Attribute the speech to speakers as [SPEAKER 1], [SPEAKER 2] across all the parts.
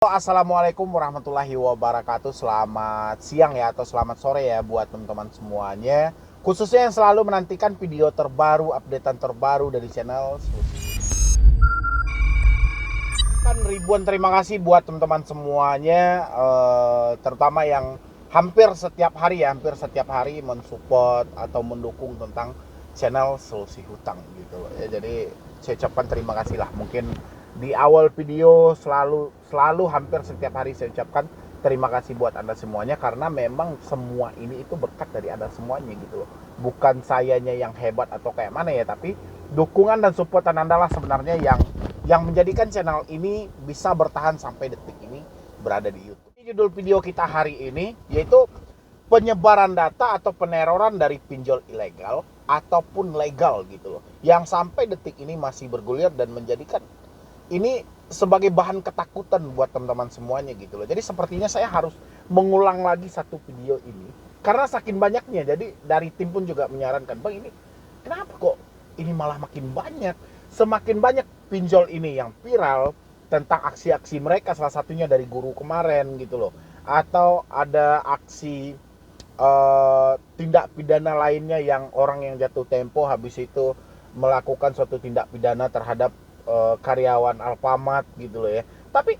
[SPEAKER 1] Assalamualaikum warahmatullahi wabarakatuh. Selamat siang ya atau selamat sore ya buat teman-teman semuanya. Khususnya yang selalu menantikan video terbaru, updatean terbaru dari channel kan. Ribuan terima kasih buat teman-teman semuanya, terutama yang hampir setiap hari mensupport atau mendukung tentang channel Solusi Hutang gitu loh ya. Jadi saya ucapkan terima kasih lah. Mungkin di awal video selalu hampir setiap hari saya ucapkan terima kasih buat Anda semuanya, karena memang semua ini itu berkat dari Anda semuanya gitu loh. Bukan sayanya yang hebat atau kayak mana ya, tapi dukungan dan supportan Anda lah sebenarnya yang menjadikan channel ini bisa bertahan sampai detik ini berada di YouTube. Judul video kita hari ini yaitu penyebaran data atau peneroran dari pinjol ilegal ataupun legal gitu loh, yang sampai detik ini masih bergulir dan menjadikan ini sebagai bahan ketakutan buat teman-teman semuanya gitu loh. Jadi sepertinya saya harus mengulang lagi satu video ini karena saking banyaknya. Jadi dari tim pun juga menyarankan, Bang, ini kenapa kok ini malah makin banyak? Semakin banyak pinjol ini yang viral tentang aksi-aksi mereka, salah satunya dari guru kemarin gitu loh. Atau ada aksi tindak pidana lainnya yang orang yang jatuh tempo habis itu melakukan suatu tindak pidana terhadap karyawan Alfamart gitu loh ya. Tapi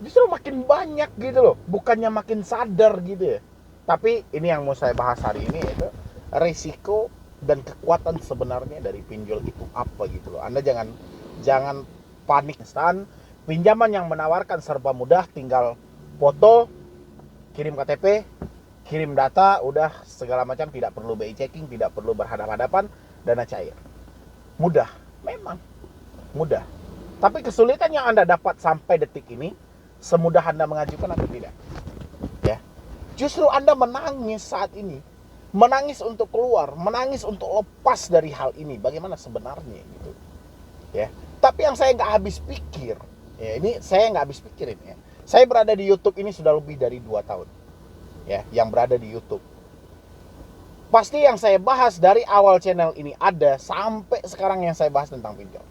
[SPEAKER 1] justru makin banyak gitu loh, bukannya makin sadar gitu ya. Tapi ini yang mau saya bahas hari ini, itu risiko dan kekuatan sebenarnya dari pinjol itu apa gitu loh. Anda jangan panik. Pinjaman yang menawarkan serba mudah, tinggal foto, kirim KTP, kirim data, udah segala macam, tidak perlu BI checking, tidak perlu berhadapan-hadapan, dana cair. Mudah, memang mudah. Tapi kesulitan yang Anda dapat sampai detik ini, semudah Anda mengajukan atau tidak? Ya. Justru Anda menangis saat ini. Menangis untuk keluar, menangis untuk lepas dari hal ini. Bagaimana sebenarnya gitu. Ya. Tapi yang saya nggak habis pikir, ya ini saya nggak habis pikirin ya. Saya berada di YouTube ini sudah lebih dari 2 tahun. Ya, yang berada di YouTube. Pasti yang saya bahas dari awal channel ini ada sampai sekarang yang saya bahas tentang pinjol.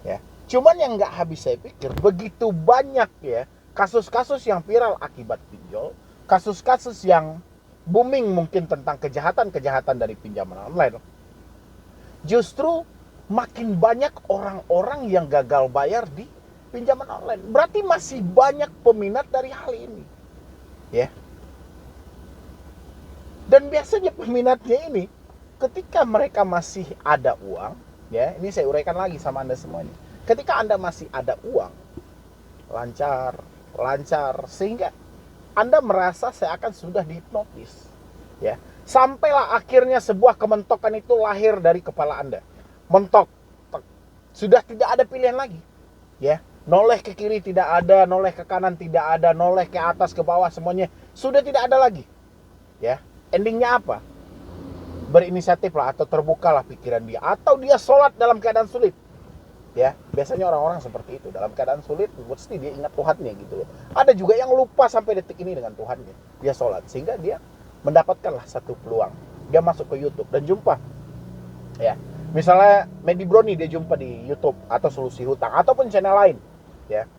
[SPEAKER 1] Ya. Cuman yang nggak habis saya pikir, begitu banyak ya kasus-kasus yang viral akibat pinjol, kasus-kasus yang booming mungkin tentang kejahatan-kejahatan dari pinjaman online. Justru makin banyak orang-orang yang gagal bayar di pinjaman online. Berarti masih banyak peminat dari hal ini. Ya. Dan biasanya peminatnya ini ketika mereka masih ada uang, ya, ini saya uraikan lagi sama Anda semuanya. Ketika Anda masih ada uang, lancar, sehingga Anda merasa seakan sudah dihipnotis. Ya. Sampailah akhirnya sebuah kementokan itu lahir dari kepala Anda. Mentok. Sudah tidak ada pilihan lagi. Ya. Noleh ke kiri tidak ada, noleh ke kanan tidak ada, noleh ke atas ke bawah semuanya sudah tidak ada lagi. Ya. Endingnya apa? Berinisiatif lah atau terbukalah pikiran dia, atau dia sholat dalam keadaan sulit. Ya, biasanya orang-orang seperti itu, dalam keadaan sulit mesti dia ingat Tuhannya gitu loh. Ada juga yang lupa sampai detik ini dengan Tuhannya. Dia sholat sehingga dia mendapatkanlah satu peluang. Dia masuk ke YouTube dan jumpa, ya, misalnya Medi Broni, dia jumpa di YouTube atau Solusi Hutang ataupun channel lain, ya.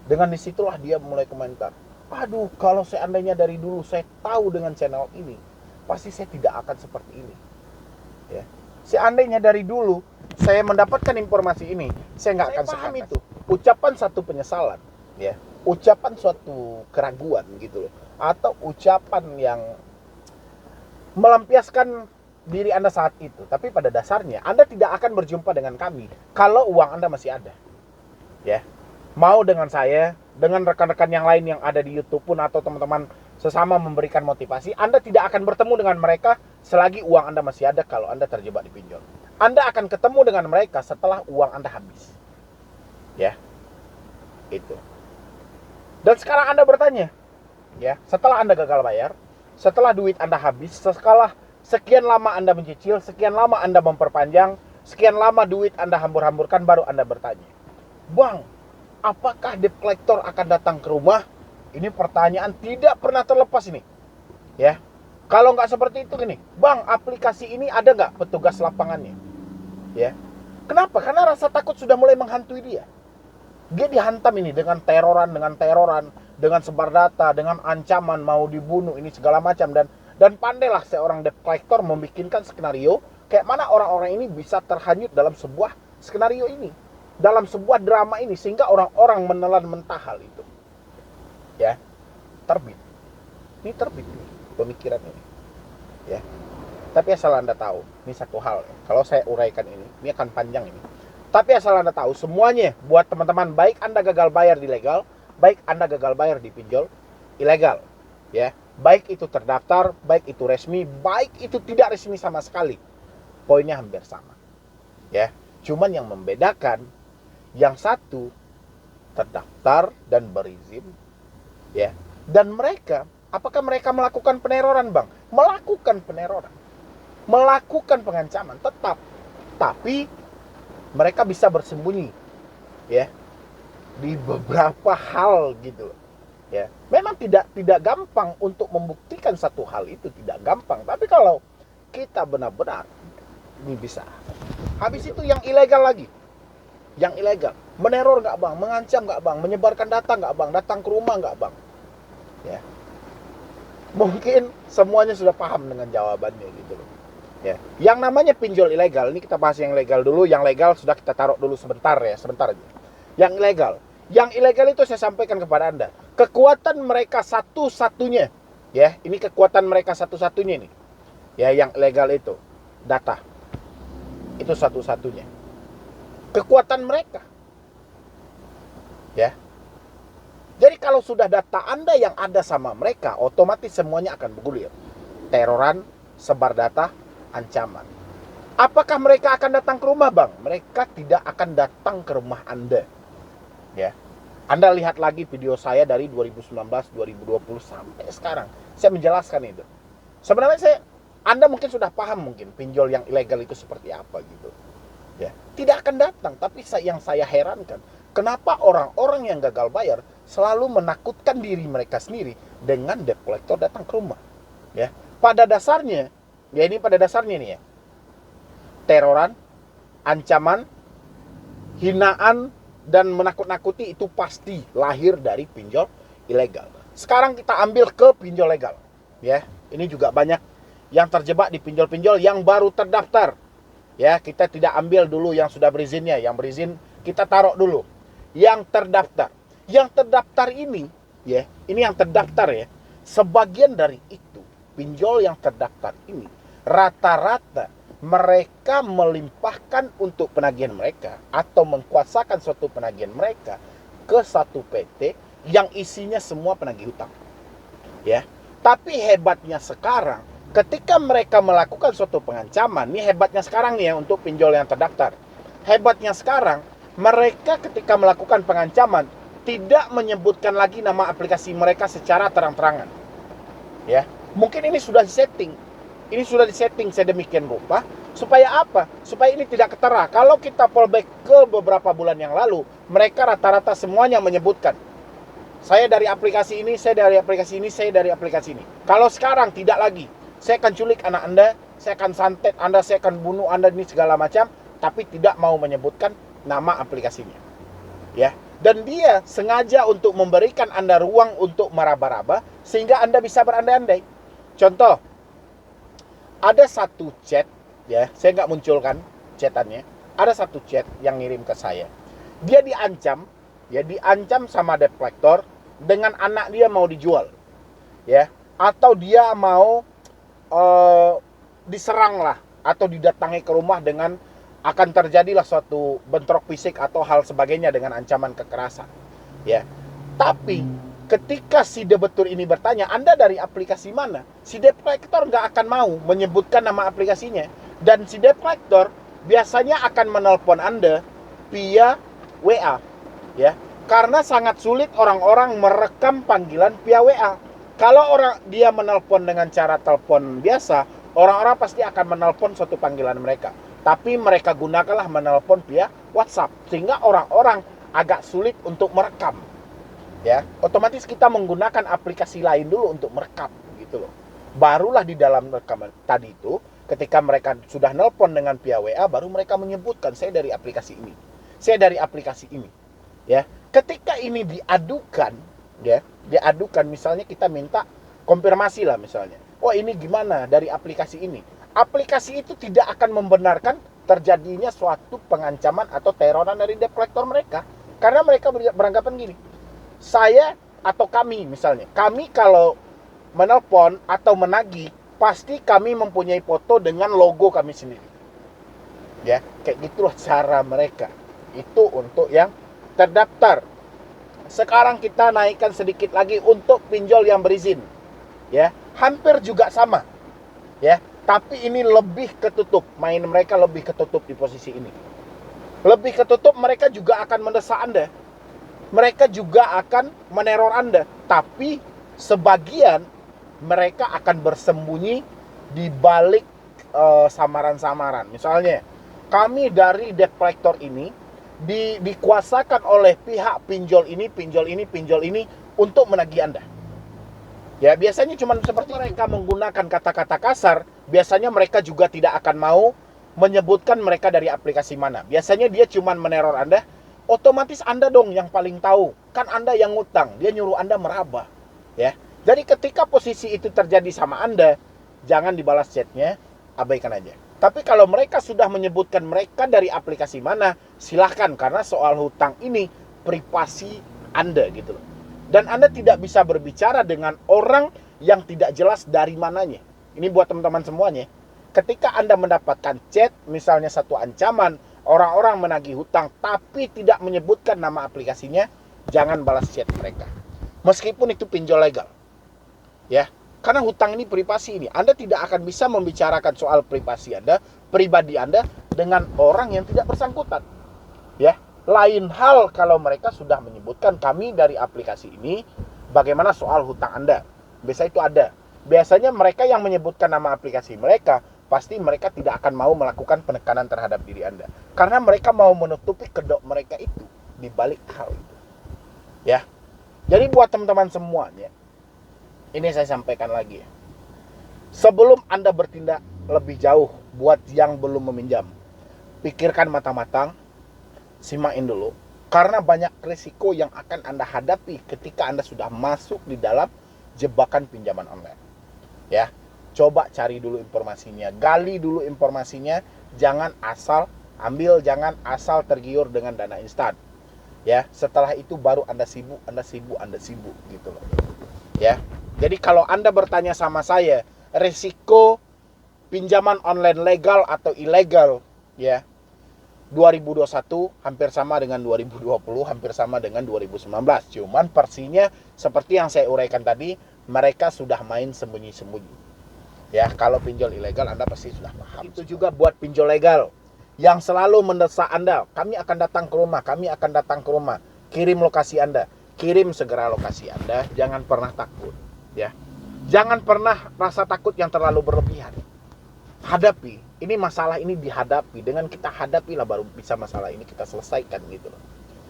[SPEAKER 1] Dengan disitulah dia mulai komentar, aduh, kalau seandainya dari dulu saya tahu dengan channel ini, pasti saya tidak akan seperti ini. Ya. Seandainya dari dulu saya mendapatkan informasi ini, saya nggak akan paham itu. Ucapan satu penyesalan, ya, ucapan suatu keraguan gitu loh, atau ucapan yang melampiaskan diri Anda saat itu. Tapi pada dasarnya Anda tidak akan berjumpa dengan kami kalau uang Anda masih ada. Ya. Mau dengan saya, dengan rekan-rekan yang lain yang ada di YouTube pun, atau teman-teman sesama memberikan motivasi, Anda tidak akan bertemu dengan mereka selagi uang Anda masih ada kalau Anda terjebak di pinjol. Anda akan ketemu dengan mereka setelah uang Anda habis. Ya. Itu. Dan sekarang Anda bertanya, ya, setelah Anda gagal bayar, setelah duit Anda habis, setelah sekian lama Anda mencicil, sekian lama Anda memperpanjang, sekian lama duit Anda hambur-hamburkan, baru Anda bertanya, Bang, apakah debt collector akan datang ke rumah? Ini pertanyaan tidak pernah terlepas ini. Ya. Kalau nggak seperti itu gini, Bang, aplikasi ini ada nggak petugas lapangannya? Ya. Kenapa? Karena rasa takut sudah mulai menghantui dia. Dia dihantam ini dengan teroran, dengan sebar data, dengan ancaman mau dibunuh ini segala macam, dan pandailah seorang debt collector membikinkan skenario kayak mana orang-orang ini bisa terhanyut dalam sebuah skenario ini, dalam sebuah drama ini, sehingga orang-orang menelan mentah hal itu. Ya, terbit. Ini terbit nih, pemikiran ini. Ya. Tapi asal Anda tahu, ini satu hal. Kalau saya uraikan ini akan panjang ini. Tapi asal Anda tahu, semuanya buat teman-teman, baik Anda gagal bayar di legal, baik Anda gagal bayar di pinjol ilegal, ya. Baik itu terdaftar, baik itu resmi, baik itu tidak resmi sama sekali. Poinnya hampir sama. Ya. Cuman yang membedakan, yang satu terdaftar dan berizin, ya. Dan mereka, apakah mereka melakukan peneroran, Bang? Melakukan peneroran. Melakukan pengancaman tetap. Tapi mereka bisa bersembunyi, ya, di beberapa hal gitu, ya. Memang tidak gampang untuk membuktikan satu hal itu, tidak gampang. Tapi kalau kita benar-benar ini bisa. Habis itu yang ilegal lagi, yang ilegal, meneror nggak, Bang? Mengancam nggak, Bang? Menyebarkan data nggak, Bang? Datang ke rumah nggak, Bang? Ya, mungkin semuanya sudah paham dengan jawabannya gitu loh. Ya, yang namanya pinjol ilegal, ini kita bahas yang legal dulu. Yang legal sudah kita taruh dulu sebentar ya, sebentar aja. Yang ilegal itu saya sampaikan kepada Anda. Kekuatan mereka satu-satunya, ya, ini kekuatan mereka satu-satunya nih. Ya, yang ilegal itu data. Itu satu-satunya. Kekuatan mereka. Ya. Jadi kalau sudah data Anda yang ada sama mereka, otomatis semuanya akan bergulir. Teroran, sebar data, ancaman. Apakah mereka akan datang ke rumah, Bang? Mereka tidak akan datang ke rumah Anda. Ya. Anda lihat lagi video saya dari 2019, 2020 sampai sekarang. Saya menjelaskan itu. Sebenarnya Anda mungkin sudah paham mungkin pinjol yang ilegal itu seperti apa gitu. Ya. Tidak akan datang, tapi yang saya herankan, kenapa orang-orang yang gagal bayar selalu menakutkan diri mereka sendiri dengan debt collector datang ke rumah. Ya. Pada dasarnya nih ya, teroran, ancaman, hinaan, dan menakut-nakuti itu pasti lahir dari pinjol ilegal. Sekarang kita ambil ke pinjol legal, ya. Ini juga banyak yang terjebak di pinjol-pinjol yang baru terdaftar. Ya, kita tidak ambil dulu yang sudah berizinnya, yang berizin kita taruh dulu. Yang terdaftar. Yang terdaftar ini, ya, ini yang terdaftar ya. Sebagian dari itu, pinjol yang terdaftar ini rata-rata mereka melimpahkan untuk penagihan mereka atau mengkuasakan suatu penagihan mereka ke satu PT yang isinya semua penagih hutang. Ya. Tapi hebatnya sekarang ketika mereka melakukan suatu pengancaman, ini hebatnya sekarang nih ya untuk pinjol yang terdaftar. Hebatnya sekarang mereka ketika melakukan pengancaman tidak menyebutkan lagi nama aplikasi mereka secara terang-terangan. Ya. Mungkin ini sudah disetting. Ini sudah disetting sedemikian rupa supaya apa? Supaya ini tidak ketara. Kalau kita fallback ke beberapa bulan yang lalu, mereka rata-rata semuanya menyebutkan saya dari aplikasi ini, saya dari aplikasi ini, saya dari aplikasi ini. Kalau sekarang tidak lagi. Saya akan culik anak Anda, saya akan santet Anda, saya akan bunuh Anda, ini segala macam, tapi tidak mau menyebutkan nama aplikasinya. Ya. Dan dia sengaja untuk memberikan Anda ruang untuk meraba-raba sehingga Anda bisa berandai-andai. Contoh, ada satu chat, ya, saya nggak munculkan chatannya. Ada satu chat yang ngirim ke saya. Dia diancam, ya, diancam sama debt collector dengan anak dia mau dijual, ya, atau dia mau diserang lah, atau didatangi ke rumah dengan akan terjadilah suatu bentrok fisik atau hal sebagainya dengan ancaman kekerasan, ya. Tapi ketika si debetur ini bertanya, Anda dari aplikasi mana? Si debt collector nggak akan mau menyebutkan nama aplikasinya. Dan si debt collector biasanya akan menelpon Anda via WA. Ya, karena sangat sulit orang-orang merekam panggilan via WA. Kalau dia menelpon dengan cara telepon biasa, orang-orang pasti akan menelpon suatu panggilan mereka. Tapi mereka gunakanlah menelpon via WhatsApp. Sehingga orang-orang agak sulit untuk merekam. Ya, otomatis kita menggunakan aplikasi lain dulu untuk merekam gitu loh. Barulah di dalam rekaman tadi itu, ketika mereka sudah nelpon dengan via WA, baru mereka menyebutkan saya dari aplikasi ini. Saya dari aplikasi ini. Ya, ketika ini diadukan, ya, diadukan misalnya kita minta konfirmasi lah misalnya. Oh, ini gimana dari aplikasi ini? Aplikasi itu tidak akan membenarkan terjadinya suatu pengancaman atau teroran dari debt collector mereka. Karena mereka beranggapan gini, saya atau kami misalnya, kami kalau menelpon atau menagih, pasti kami mempunyai foto dengan logo kami sendiri. Ya, kayak gitulah cara mereka. Itu untuk yang terdaftar. Sekarang kita naikkan sedikit lagi untuk pinjol yang berizin. Ya, hampir juga sama. Ya, tapi ini lebih ketutup. Main mereka lebih ketutup di posisi ini. Lebih ketutup, mereka juga akan mendesak Anda. Mereka juga akan meneror Anda. Tapi sebagian mereka akan bersembunyi di balik samaran-samaran. Misalnya, kami dari debt collector ini dikuasakan oleh pihak pinjol ini untuk menagih Anda. Ya, biasanya cuma seperti mereka menggunakan kata-kata kasar, biasanya mereka juga tidak akan mau menyebutkan mereka dari aplikasi mana. Biasanya dia cuma meneror Anda, otomatis Anda dong yang paling tahu. Kan Anda yang ngutang, dia nyuruh Anda meraba. Ya. Jadi ketika posisi itu terjadi sama Anda, jangan dibalas chatnya, abaikan aja. Tapi kalau mereka sudah menyebutkan mereka dari aplikasi mana, silahkan, karena soal hutang ini privasi Anda gitu loh. Dan Anda tidak bisa berbicara dengan orang yang tidak jelas dari mananya. Ini buat teman-teman semuanya. Ketika Anda mendapatkan chat, misalnya satu ancaman, orang-orang menagih hutang, tapi tidak menyebutkan nama aplikasinya, jangan balas chat mereka. Meskipun itu pinjol legal. Ya, karena hutang ini privasi ini. Anda tidak akan bisa membicarakan soal privasi Anda, pribadi Anda dengan orang yang tidak bersangkutan. Ya, lain hal kalau mereka sudah menyebutkan kami dari aplikasi ini, bagaimana soal hutang Anda. Biasanya itu ada. Biasanya mereka yang menyebutkan nama aplikasi mereka, pasti mereka tidak akan mau melakukan penekanan terhadap diri Anda. Karena mereka mau menutupi kedok mereka itu di balik hal itu. Ya. Jadi buat teman-teman semuanya, ini saya sampaikan lagi ya. Sebelum Anda bertindak lebih jauh buat yang belum meminjam, pikirkan matang-matang, simakin dulu. Karena banyak risiko yang akan Anda hadapi ketika Anda sudah masuk di dalam jebakan pinjaman online. Ya, coba cari dulu informasinya, gali dulu informasinya, jangan asal ambil, jangan asal tergiur dengan dana instan. Ya, setelah itu baru Anda sibuk gitu loh. Ya. Jadi kalau Anda bertanya sama saya, risiko pinjaman online legal atau ilegal, ya, 2021 hampir sama dengan 2020, hampir sama dengan 2019. Cuman versinya seperti yang saya uraikan tadi, mereka sudah main sembunyi-sembunyi. Ya, kalau pinjol ilegal Anda pasti sudah paham. Itu juga buat pinjol legal yang selalu mendesak Anda, kami akan datang ke rumah, kirim lokasi Anda, kirim segera lokasi Anda, jangan pernah takut. Ya, jangan pernah rasa takut yang terlalu berlebihan. Hadapi, ini masalah ini dihadapi, dengan kita hadapi lah baru bisa masalah ini kita selesaikan gitu loh.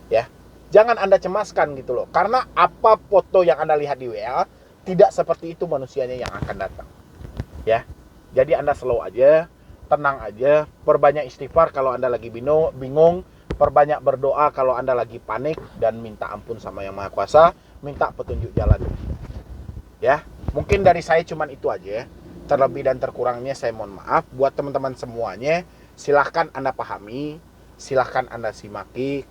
[SPEAKER 1] Ya, jangan Anda cemaskan gitu loh, karena apa foto yang Anda lihat di WA tidak seperti itu manusianya yang akan datang. Ya, jadi Anda slow aja, tenang aja, perbanyak istighfar kalau Anda lagi bingung, perbanyak berdoa kalau Anda lagi panik, dan minta ampun sama Yang Maha Kuasa, minta petunjuk jalan. Ya, mungkin dari saya cuman itu aja ya. Terlebih dan terkurangnya saya mohon maaf. Buat teman-teman semuanya, silahkan Anda pahami, silahkan Anda simaki.